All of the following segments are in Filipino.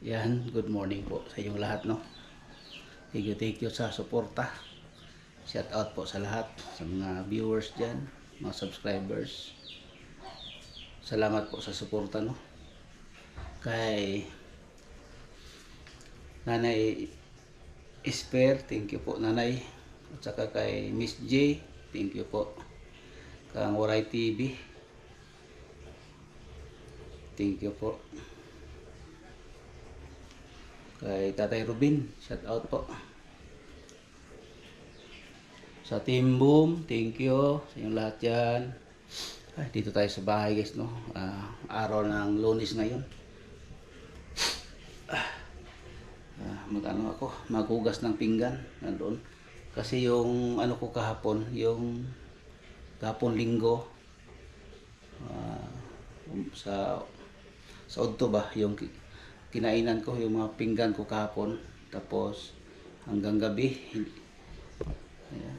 Yan, good morning po sa inyong lahat, no. Thank you sa suporta. Shout out po sa lahat, sa mga viewers dyan, mga subscribers. Salamat po sa suporta, no. Kay Nanay Esper, thank you po Nanay. At saka kay Miss J, thank you po. Kang Waray TV, thank you po. Kay Tatay Rubin, shout out po. Sa Team Boom, thank you sa inyong lahat dyan. Ay, dito tayo sa bahay guys, no. Araw ng Lunes ngayon. Magano ako, maghugas ng pinggan nandoon. Kasi yung ano ko kahapon, yung kahapon linggo, sa Udto ba, yung kinainan ko, yung mga pinggan ko kahapon. Tapos hanggang gabi,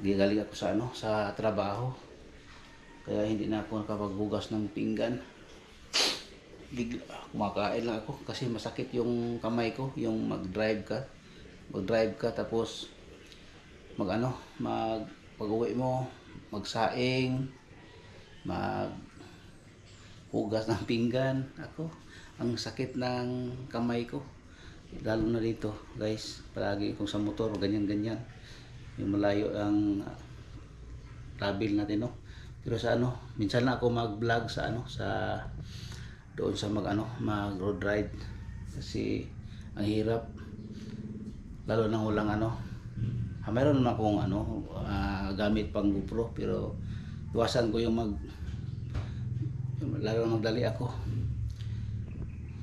galing ako sa sa trabaho. Kaya hindi na ako nakapaghugas ng pinggan. Bigla kumakain lang ako kasi masakit yung kamay ko, yung mag-drive ka tapos pag-uwi mo, magsaing, maghugas ng pinggan. Ang sakit ng kamay ko. Lalo na dito, guys. Palagi kung sa motor, ganyan-ganyan. Yung malayo ang travel natin, no. Pero sa minsan lang ako mag-vlog sa doon sa mag-road ride kasi ang hirap lalo nang walang mayroon naman akong gamit pang GoPro pero iwasan ko yung lalo na magdali ako,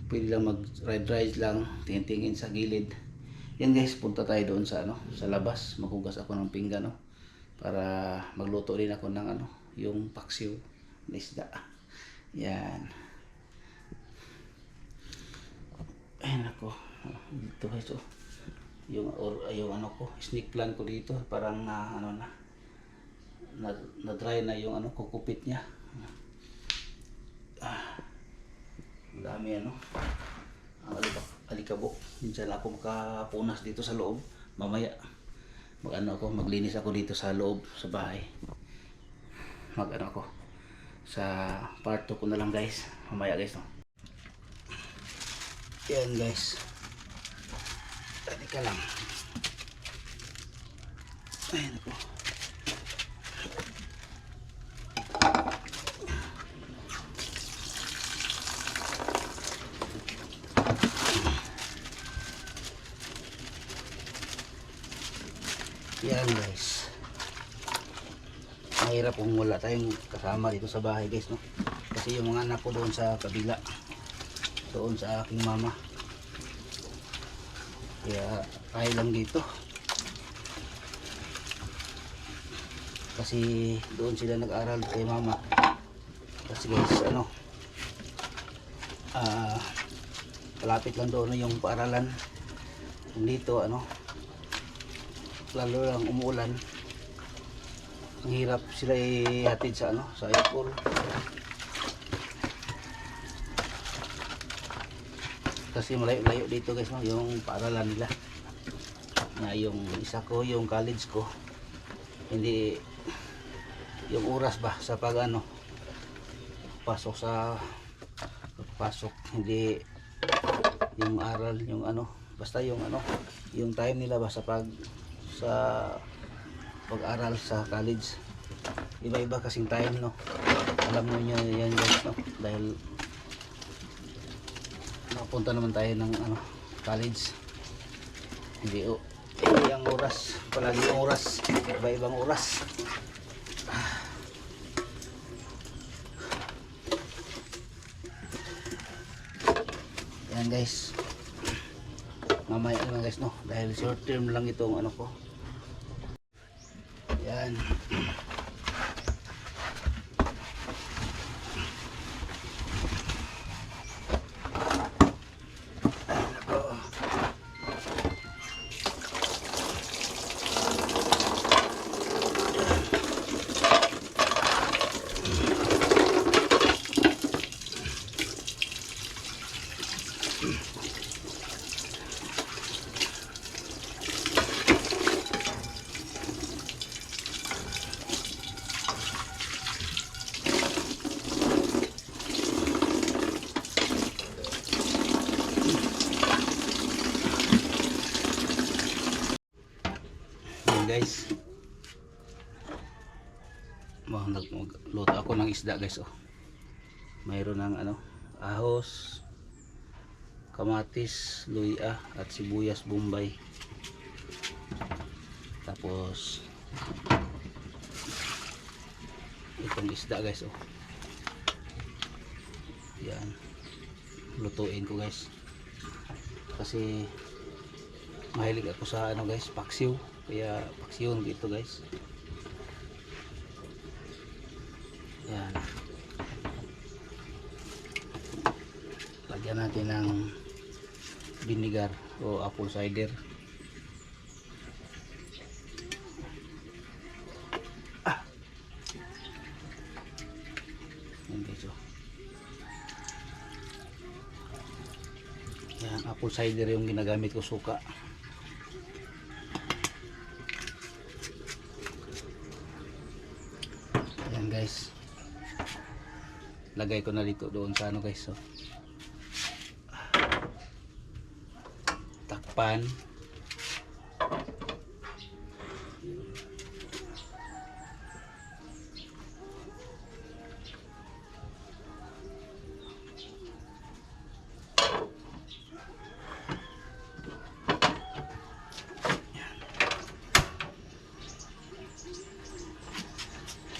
pwede lang mag-ride lang, tingin-tingin sa gilid. Yan guys, punta tayo doon sa sa labas, maghugas ako ng pinggan, no, para magluto din ako ng yung paksiw na isda. Yan. Ay nako, dito guys, yung snake plant ko dito parang na dry na yung kukupit niya. Dami alikabok. Minsan ako makapunas dito sa loob. Mamaya maglinis ako dito sa loob sa bahay. Ako sa part 2 ko na lang guys. Mamaya guys, no. Yan guys. Tadi ka lang. Ayan ako. Yan guys. Mahirap kung wala tayong kasama dito sa bahay guys, no. Kasi yung mga anak ko doon sa kabila, doon sa aking mama, kaya tayo lang dito kasi doon sila nag-aral kay mama. Kasi guys malapit lang doon yung paaralan. Dito lalo lang umuulan, ang hirap sila ihatid sa sa school. Kasi malayo-layo dito guys, no, yung paaralan nila. Na yung isa ko, yung college ko, hindi yung oras ba sa pasok, hindi yung aral, yung basta yung yung time nila ba sa pag-aral sa college. Iba-iba kasing time, no. Alam niyo yan guys, no, dahil napunta naman tayo ng college. Hindi ang oras, palagi ang oras, iba-ibang oras. Yan guys, mamaya naman guys, no, dahil short term lang itong ko. Yan. guys. Magluto ako ng isda guys. Oh. Mayroon ng ano, ahos, kamatis, luya at sibuyas bombay. Tapos itong isda guys. Oh. Yan. Lutuin ko guys. Kasi mahilig ako sa ano guys, paksiw. Kaya paksiw dito guys. Yan. Lagyan natin ng vinegar o apple cider. Yan guys. Oh. Yan, apple cider yung ginagamit ko, suka. Yan guys. Lagay ko na dito doon sa ano guys. So. Takpan.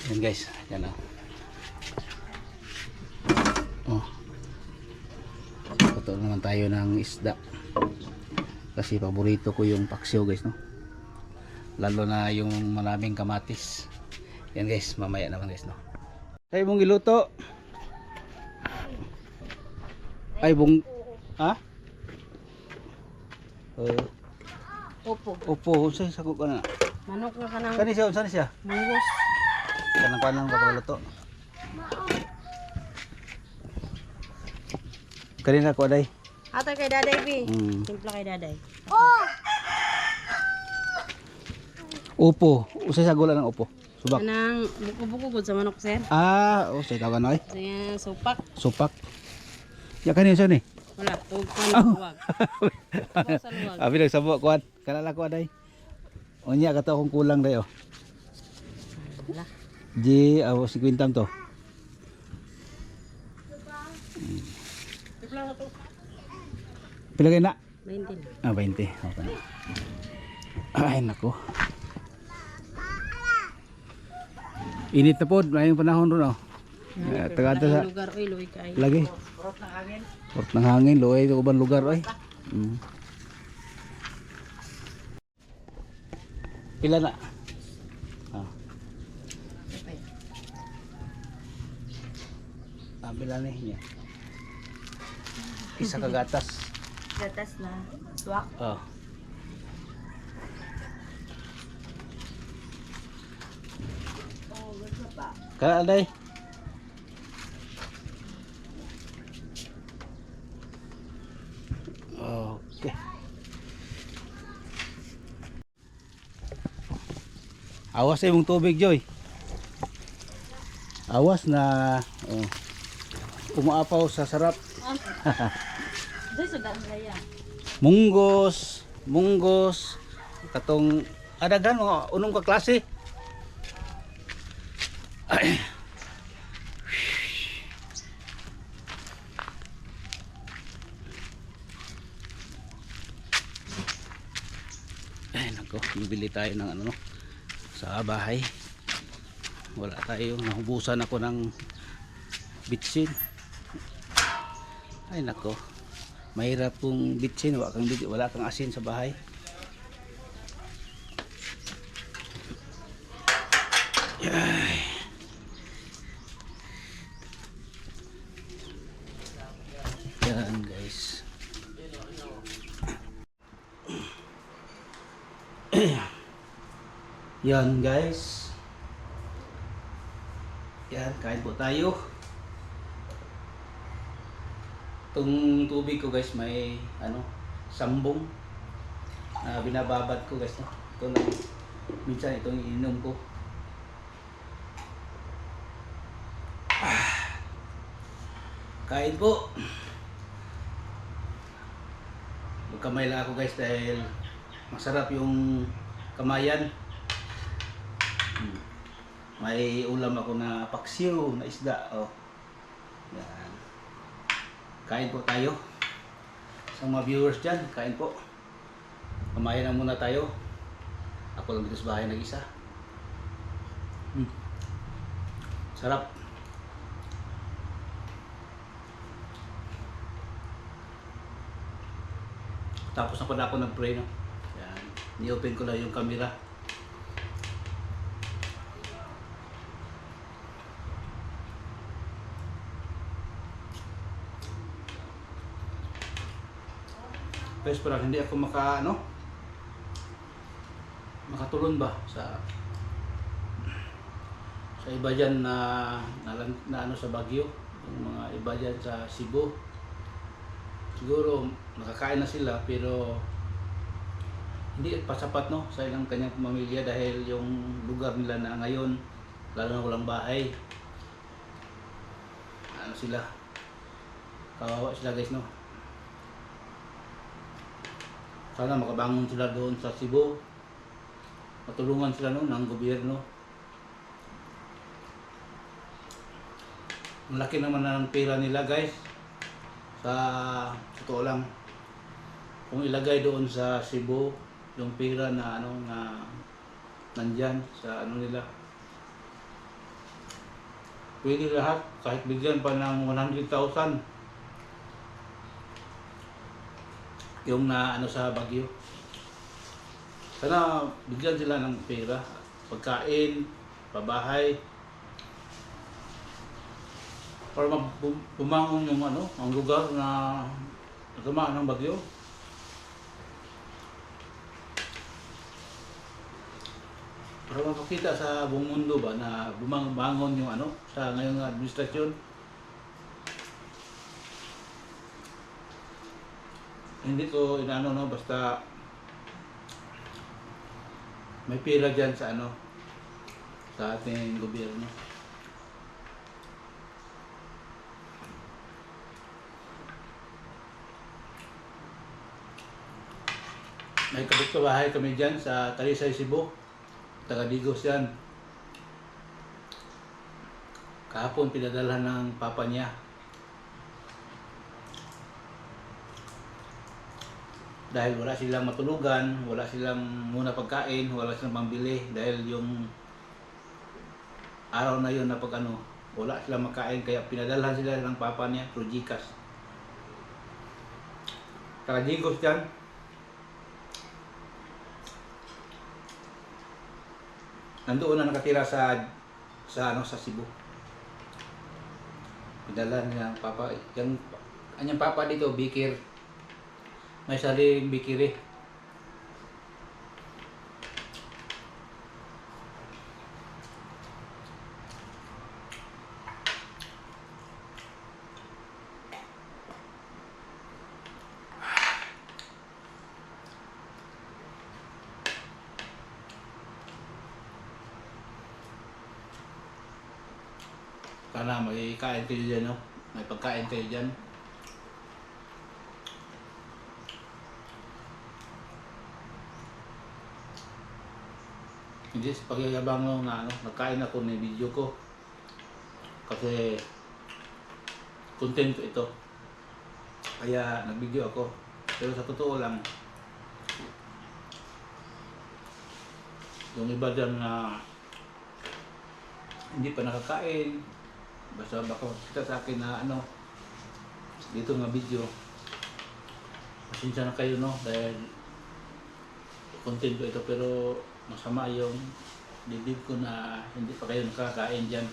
Yan guys, yan o. Oh. Luto naman tayo ng isda. Kasi paborito ko yung paksiw guys, no. Lalo na yung maraming kamatis. Yan guys, mamaya naman guys, no. Ay mong iluto. Ay bung ha? Opo. Opo, unsay sako ka na? Manok na kanang Saan siya? munggos. Kanang kapag luto. Kanina ko aday. Atay kay Daday bi. Timpla kay Daday. Oh! Upo, usay sa gula ng upo. Subak. Kanang buko-buko gud sa manok sir. Ah, usay tawagan na Saya supak. Supak. Ya kanina siya ni. Wala, tug kan luwag. Sa luwag. Abi nagsabo kuan. Kanala ko aday. Unya kato akong kulang dayo. Wala. Di awo 50 to. Timpla na to. Pila kay na? 19. Ah, 20. Okay. Ay nako. Init na pod, mayong panahon ron oh. Taga sa Lugar oy luy kay. lagi. Port ng hangin, loy sa ubang lugar oy. Pila na? Ah. Pila na niya. Isa ka gatas. Gatas na. Swak. Oh. Kaya alay. Okay. Awas sa imong tubig, Joy. Awas na umaapaw sa sarap. Dai sudan laya. Munggos, katong adagan mo unong ka klase. Ay. Ay nako, bibili tayo ng ano no sa bahay. Wala tayo, nahubusan ako ng bitsin. Ay nako, mahirap kung bitsin, wala kang asin sa bahay. Ay. Yan guys. Yan guys. Yan, kain po tayo. Itong tubig ko guys may ano, sambong na binababad ko guys, no? Ito lang minsan itong ininom ko. Kain po. Magkamay lang ako guys dahil masarap yung kamayan. May ulam ako na paksiw na isda. Oh. Yan. Kain po tayo. Sa mga viewers dyan, kain po. Kumain na muna tayo. Ako lang dito sa bahay nag-isa. Sarap. Tapos na pala ako nag-pray, no? Yan. Ni-open ko lang yung camera. Guys, parang hindi ako makatulon ba sa iba dyan na ano sa Baguio, yung mga iba dyan sa Cebu. Siguro nakakain na sila pero hindi pa sapat, no, sa ilang kanyang pamilya dahil yung lugar nila na ngayon lalo na walang bahay. Ano sila, kawawa sila guys, no. Sana makabangon sila doon sa Cebu. Matulungan sila, no, ng gobyerno. Ang laki naman na ng pera nila guys. Sa totoo lang, kung ilagay doon sa Cebu yung pera na nandyan sa ano nila, pwede lahat, kahit bigyan pa ng 100,000 yung na ano sa Baguio. Sana bigyan sila ng pera, pagkain, pabahay, para bumangon yung ang lugar na natamaan ng bagyo. Para mapakita sa buong mundo ba na bumangon yung sa ngayong administrasyon. Hindi ko inaano, no, basta may pera dyan sa sa ating gobyerno. May kapitbahay kami dyan sa Talisay, Cebu. Taga Digos yan. Kahapon pinadalhan ng papa niya. Dahil wala silang matulugan, wala silang muna pagkain, wala silang pambili. Dahil yung araw na yun na wala silang makain. Kaya pinadalhan sila ng papa niya through GCash. Taga Digos dyan. Nandoon na nakatira sa Cebu. Pinadala niya ang papa. Yung kanyang papa dito, bikir. May sariling bikiri. Sana may kain kayo dyan, no? May pagkain kayo dyan. Hindi sa pagyayabang, no, na nagkain ako ng video ko. Kasi content ko ito. Kaya nag-video ako. Pero sa totoo lang, yung iba dyan na hindi pa nakakain, basta baka kita sa akin na dito nga video, pasensya na kayo, no, dahil content ko ito. Pero masama yung dibdib ko na hindi pa kayo nakakain dyan.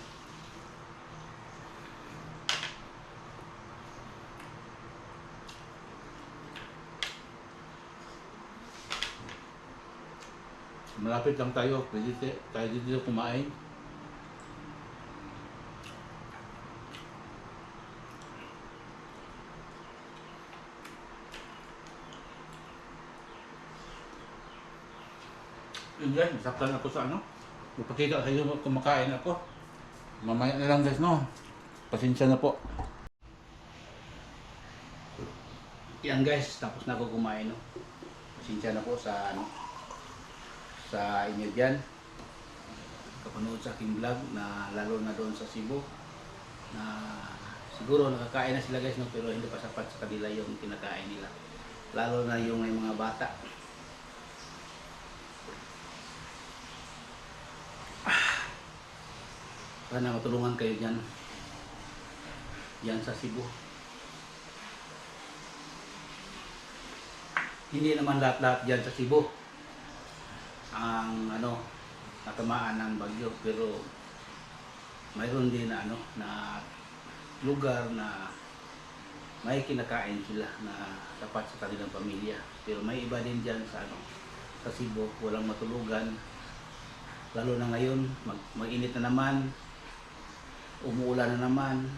Malapit lang tayo, pwede tayo dito kumain. Yun guys, nasaktan ako sa Ipakita sa inyo kumakain ako. Mamaya na lang guys, no. Pasensya na po. Yan guys, tapos na ako kumain, no. Pasensya na po sa sa inyo dyan. manood sa aking vlog na lalo na doon sa Cebu na siguro nakakain na sila guys, no? Pero hindi pa sapat sa kanila yung kinakain nila, lalo na yung may mga bata. Sana matulungan kayo dyan sa Cebu. Hindi naman lahat-lahat dyan sa Cebu ang natamaan ng bagyo, pero mayroon din na lugar na may kinakain sila na tapat sa kanilang pamilya. Pero may iba din dyan sa Cebu, walang matulugan, lalo na ngayon mag-init na naman, umuulan na naman,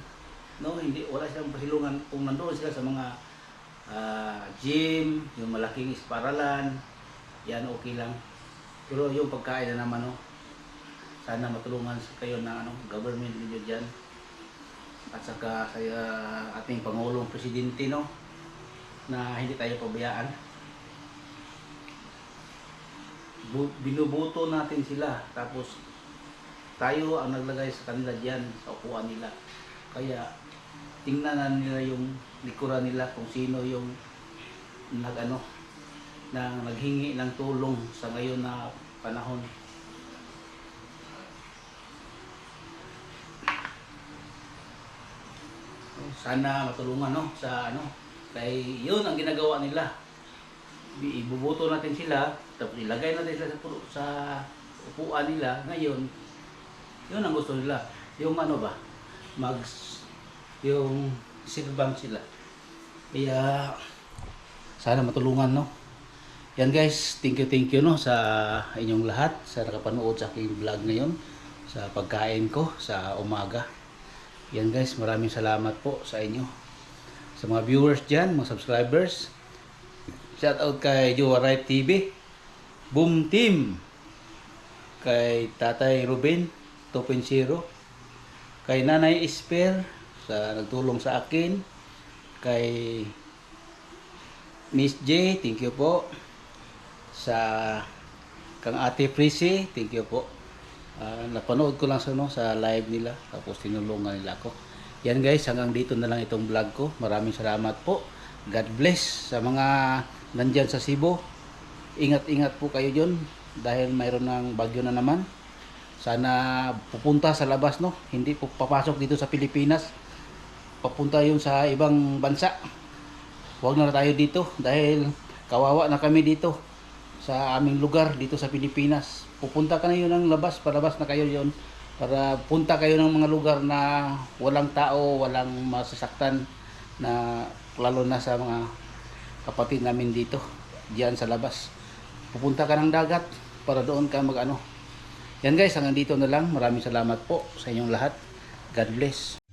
hindi, wala silang pasilungan. Kung nandoon sila sa mga gym, yung malaking esparalan, yan okay lang. Pero yung pagkain na naman, sana matulungan kayo ng government ninyo dyan, at saka sa ating Pangulong Presidente, na hindi tayo pabayaan. Binubuto natin sila, tapos tayo ang naglagay sa kanila dyan sa upuan nila. Kaya tingnan na nila yung likuran nila, kung sino yung naghingi ng tulong sa ngayon na panahon. Sana matulungan sa kay yun ang ginagawa nila. Ibubuto natin sila, tapos ilagay natin sila sa upuan nila. Ngayon yun ang gusto nila, yung yung silbang sila. Kaya sana matulungan, yan guys, thank you sa inyong lahat sa nakapanood sa aking vlog ngayon sa pagkain ko sa umaga. Yan guys, maraming salamat po sa inyo, sa mga viewers dyan, mga subscribers. Shout out kay Jowaray TV, Boom Team, kay Tatay Ruben 2.0, kay Nanay Esper sa nagtulong sa akin, kay Miss J, thank you po, sa kang Ate Prissy, thank you po. Napanood ko lang sa live nila, tapos tinulungan nila ako. Yan guys, hanggang dito na lang itong vlog ko. Maraming salamat po. God bless sa mga nandyan sa Cebu. Ingat-ingat po kayo dyan dahil mayroon ng bagyo na naman. Sana pupunta sa labas, hindi po papasok dito sa Pilipinas, papunta yun sa ibang bansa. Huwag na tayo dito dahil kawawa na kami dito sa aming lugar dito sa Pilipinas. Pupunta ka na yun ng labas, palabas na kayo yun, para punta kayo ng mga lugar na walang tao, walang masasaktan, na lalo na sa mga kapatid namin dito diyan sa labas. Pupunta ka ng dagat para doon ka Yan guys, hanggang dito na lang. Maraming salamat po sa inyong lahat. God bless.